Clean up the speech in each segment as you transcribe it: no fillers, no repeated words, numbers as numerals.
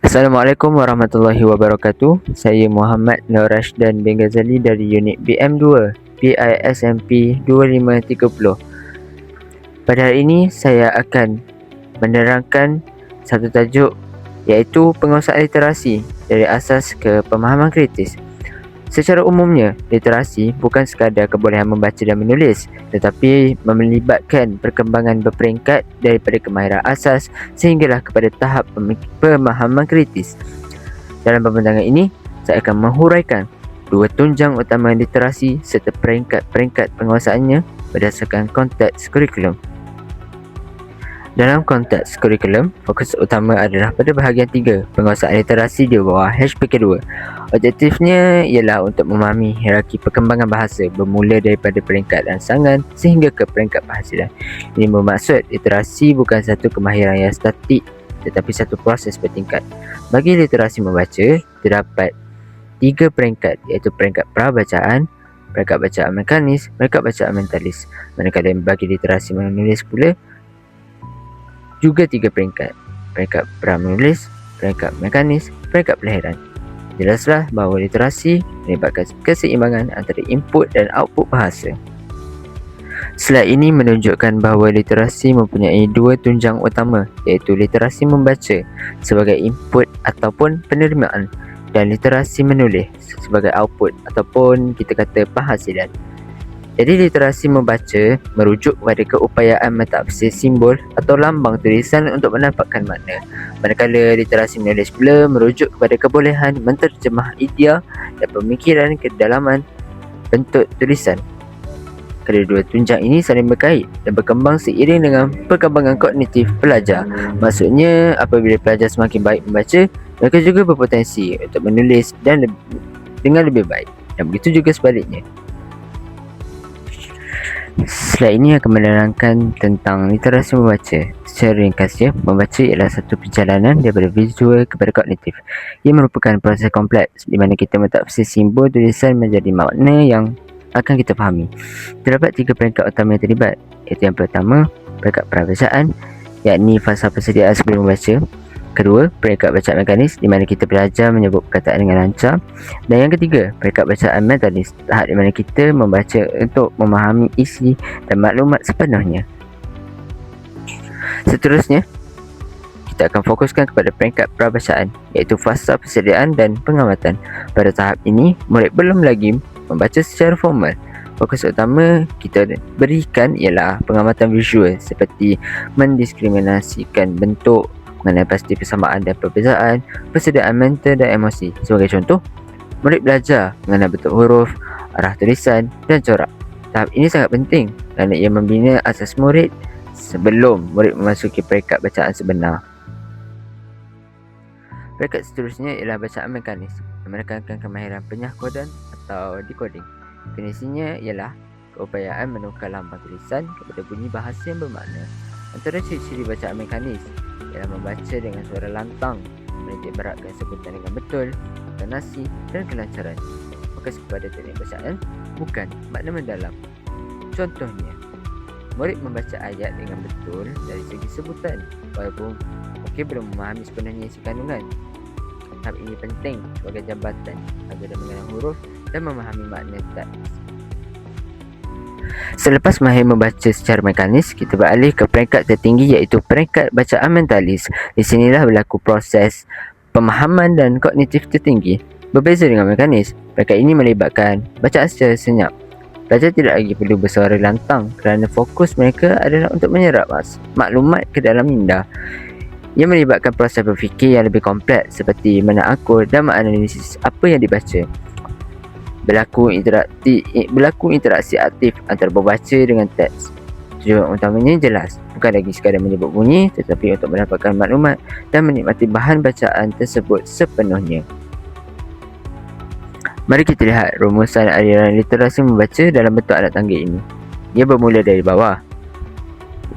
Assalamualaikum warahmatullahi wabarakatuh. Saya Muhammad Nur Rashdan bin Ghazali dari unit BM2 PISMP 2530. Pada hari ini saya akan menerangkan satu tajuk, iaitu penguasaan literasi dari asas ke pemahaman kritis. Secara umumnya, literasi bukan sekadar kebolehan membaca dan menulis, tetapi melibatkan perkembangan berperingkat daripada kemahiran asas sehinggalah kepada tahap pemahaman kritis. Dalam pembentangan ini, saya akan menghuraikan dua tunjang utama literasi serta peringkat-peringkat penguasaannya berdasarkan konteks kurikulum. Dalam konteks kurikulum, fokus utama adalah pada bahagian 3, penguasaan literasi di bawah HPK2. Objektifnya ialah untuk memahami hierarki perkembangan bahasa bermula daripada peringkat rangsangan sehingga ke peringkat penghasilan. Ini bermaksud literasi bukan satu kemahiran yang statik, tetapi satu proses bertingkat. Bagi literasi membaca, terdapat 3 peringkat, iaitu peringkat prabacaan, peringkat bacaan mekanis, peringkat bacaan mentalis. Manakala bagi literasi menulis pula juga 3 peringkat, peringkat pra-menulis, peringkat mekanis, peringkat pelahiran. Jelaslah bahawa literasi melibatkan keseimbangan antara input dan output bahasa. Slide ini menunjukkan bahawa literasi mempunyai 2 tunjang utama, iaitu literasi membaca sebagai input ataupun penerimaan dan literasi menulis sebagai output ataupun kita kata penghasilan. Jadi literasi membaca merujuk kepada keupayaan mentafsir simbol atau lambang tulisan untuk mendapatkan makna. Manakala literasi menulis pula merujuk kepada kebolehan menterjemah idea dan pemikiran ke dalaman bentuk tulisan. Kedua-dua tunjang ini saling berkait dan berkembang seiring dengan perkembangan kognitif pelajar. Maksudnya, apabila pelajar semakin baik membaca, mereka juga berpotensi untuk menulis dengan lebih baik, dan begitu juga sebaliknya. Slide ini akan menerangkan tentang literasi membaca. Secara ringkasnya, membaca ialah satu perjalanan daripada visual kepada kognitif. Ia merupakan proses kompleks di mana kita mentafsir simbol tulisan menjadi makna yang akan kita fahami. Terdapat 3 peringkat utama yang terlibat, iaitu yang pertama, peringkat prabacaan, yakni fasa persediaan sebelum membaca. Kedua, peringkat bacaan mekanis, di mana kita belajar menyebut perkataan dengan lancar. Dan yang ketiga, peringkat bacaan mentalis, tahap di mana kita membaca untuk memahami isi dan maklumat sepenuhnya. Seterusnya, kita akan fokuskan kepada peringkat prabacaan, iaitu fasa persediaan dan pengamatan. Pada tahap ini, murid belum lagi membaca secara formal. Fokus utama kita berikan ialah pengamatan visual seperti mendiskriminasikan bentuk, mengenai pasti persamaan dan perbezaan, persediaan mental dan emosi. Sebagai contoh, murid belajar mengenai bentuk huruf, arah tulisan dan corak. Tahap ini sangat penting kerana ia membina asas murid sebelum murid memasuki peringkat bacaan sebenar. Peringkat seterusnya ialah bacaan mekanis, yang menekankan kemahiran penyahkodan atau decoding. Definisinya ialah keupayaan menukar lambang tulisan kepada bunyi bahasa yang bermakna. Antara ciri-ciri bacaan mekanis ialah membaca dengan suara lantang, menitik beratkan sebutan dengan betul, intonasi dan kelancaran. Fokus kepada teknik bacaan, bukan makna mendalam. Contohnya, murid membaca ayat dengan betul dari segi sebutan, walaupun belum memahami sepenuhnya isi kandungan. Tahap ini penting sebagai jambatan antara mengenal huruf dan memahami makna teks. Selepas mahir membaca secara mekanis, kita beralih ke peringkat tertinggi, iaitu peringkat bacaan mentalis. Di sinilah berlaku proses pemahaman dan kognitif tertinggi. Berbeza dengan mekanis, peringkat ini melibatkan bacaan secara senyap. Pelajar tidak lagi perlu bersuara lantang kerana fokus mereka adalah untuk menyerap maklumat ke dalam minda. Ia melibatkan proses berfikir yang lebih kompleks seperti menakur dan menganalisis apa yang dibaca. Berlaku interaksi aktif antara pembaca dengan teks. Tujuan utamanya jelas, bukan lagi sekadar menyebut bunyi, tetapi untuk mendapatkan maklumat dan menikmati bahan bacaan tersebut sepenuhnya. Mari kita lihat rumusan aliran literasi membaca dalam bentuk alat tangga ini. Ia bermula dari bawah.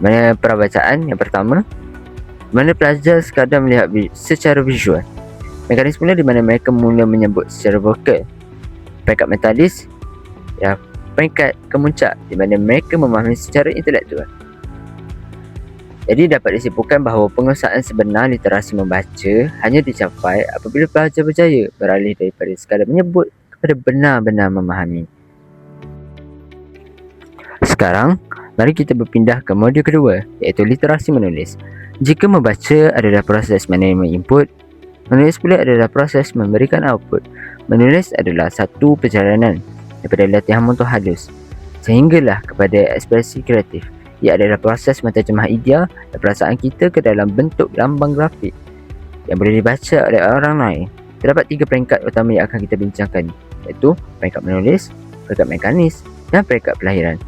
Mana prabacaan yang pertama, mana pelajar sekadar melihat secara visual. Mekanisme di mana mereka mula menyebut secara vokal. Peringkat mentalis, peringkat kemuncak di mana mereka memahami secara intelektual. Jadi dapat disimpulkan bahawa penguasaan sebenar literasi membaca hanya dicapai apabila pelajar berjaya beralih daripada sekadar menyebut kepada benar-benar memahami. Sekarang, mari kita berpindah ke modul kedua, iaitu literasi menulis. Jika membaca adalah proses menerima input, menulis pula adalah proses memberikan output. Menulis adalah satu perjalanan daripada latihan mentor halus sehinggalah kepada ekspresi kreatif. Ia adalah proses menterjemah idea dan perasaan kita ke dalam bentuk lambang grafik yang boleh dibaca oleh orang lain. Terdapat 3 peringkat utama yang akan kita bincangkan, iaitu peringkat menulis, peringkat mekanis dan peringkat pelahiran.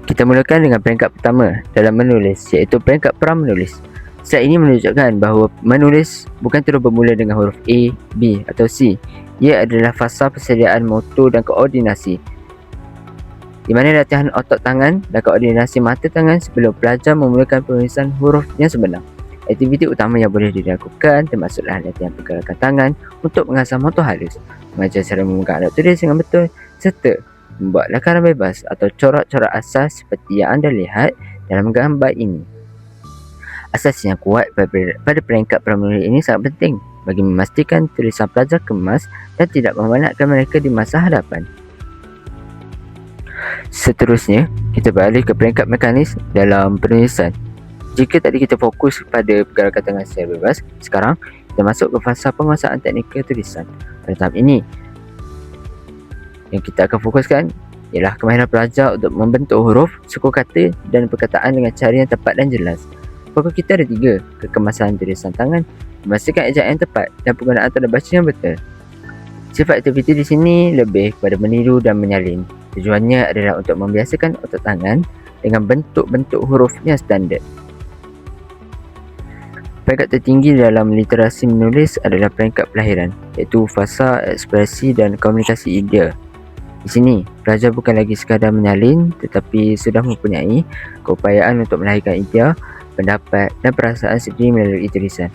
Kita mulakan dengan peringkat pertama dalam menulis, iaitu peringkat pra-menulis. Slide ini menunjukkan bahawa menulis bukan terus bermula dengan huruf A, B atau C. Ia adalah fasa persediaan motor dan koordinasi, di mana latihan otot tangan dan koordinasi mata tangan sebelum pelajar memulakan penulisan huruf yang sebenar. Aktiviti utama yang boleh dilakukan termasuklah latihan pergerakan tangan untuk mengasah motor halus, mengajar cara memegang alat tulis dengan betul, serta membuat lakaran bebas atau corak-corak asas seperti yang anda lihat dalam gambar ini. Asas yang kuat pada peringkat pra-menulis ini sangat penting bagi memastikan tulisan pelajar kemas dan tidak membanatkan mereka di masa hadapan. Seterusnya, kita beralih ke peringkat mekanis dalam penulisan. Jika tadi kita fokus pada pergerakan tangan secara bebas, sekarang kita masuk ke fasa penguasaan teknikal tulisan. Pada tahap ini, yang kita akan fokuskan ialah kemahiran pelajar untuk membentuk huruf, suku kata dan perkataan dengan cara yang tepat dan jelas. Fokus kita ada 3, kekemasan tulisan tangan, memastikan ejaan yang tepat dan penggunaan tanda baca yang betul. Sifat aktiviti di sini lebih kepada meniru dan menyalin. Tujuannya adalah untuk membiasakan otot tangan dengan bentuk-bentuk huruf yang standard. Peringkat tertinggi dalam literasi menulis adalah peringkat pelahiran, iaitu fasa ekspresi dan komunikasi idea. Di sini, pelajar bukan lagi sekadar menyalin tetapi sudah mempunyai keupayaan untuk melahirkan idea, pendapat dan perasaan sendiri melalui tulisan.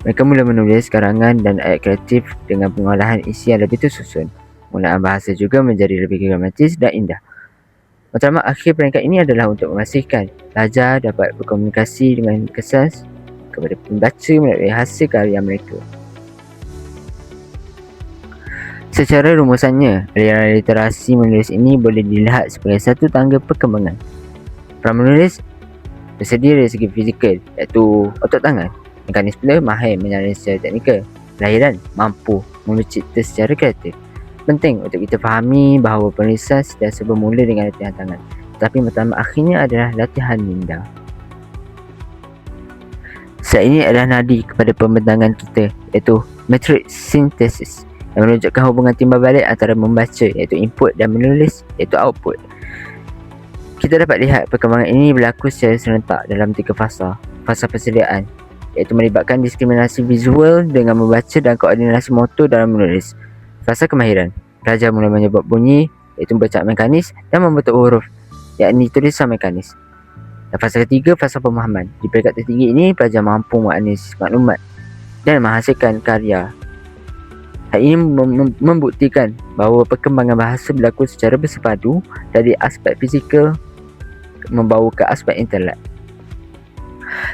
Mereka mula menulis karangan dan ayat kreatif dengan pengolahan isi yang lebih tersusun. Penggunaan bahasa juga menjadi lebih gramatis dan indah. Matlamat akhir peringkat ini adalah untuk memastikan pelajar dapat berkomunikasi dengan kesan kepada pembaca melalui hasil karya mereka. Secara rumusannya, aliran literasi menulis ini boleh dilihat sebagai satu tangga perkembangan. Pra-menulis bersedia dari segi fizikal, iaitu otot tangan. Mekanis pula mahir menyalin secara teknikal. Pelahiran mampu mencipta secara kreatif. Penting untuk kita fahami bahawa penulisan sentiasa bermula dengan latihan tangan, tetapi matlamat akhirnya adalah latihan minda. Slide ini adalah nadi kepada pembentangan kita, iaitu matrix synthesis, yang menunjukkan hubungan timbal balik antara membaca, iaitu input, dan menulis, iaitu output. Kita dapat lihat perkembangan ini berlaku secara serentak dalam 3 fasa. Fasa persediaan, iaitu melibatkan diskriminasi visual dengan membaca dan koordinasi motor dalam menulis. Fasa kemahiran, pelajar mula menyebut bunyi, iaitu bacaan mekanis, dan membentuk huruf, yakni tulisan mekanis. Dan fasa ketiga, fasa pemahaman. Di peringkat tertinggi ini, pelajar mampu menganalisis maklumat dan menghasilkan karya. Hal ini membuktikan bahawa perkembangan bahasa berlaku secara bersepadu dari aspek fizikal membawa ke aspek intelek.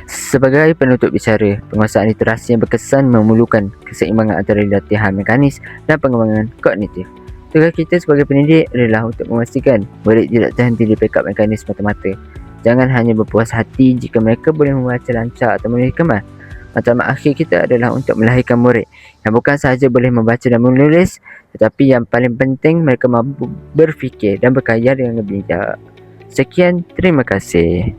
Sebagai penutup bicara, penguasaan literasi yang berkesan memerlukan keseimbangan antara latihan mekanis dan pengembangan kognitif. Tugas kita sebagai pendidik adalah untuk memastikan murid tidak terhenti di peringkat mekanis mata-mata. Jangan hanya berpuas hati jika mereka boleh membaca lancar atau menulis kemas. Matlamat akhir kita adalah untuk melahirkan murid yang bukan sahaja boleh membaca dan menulis, tetapi yang paling penting mereka mampu berfikir dan berkarya dengan bijak. Sekian, terima kasih.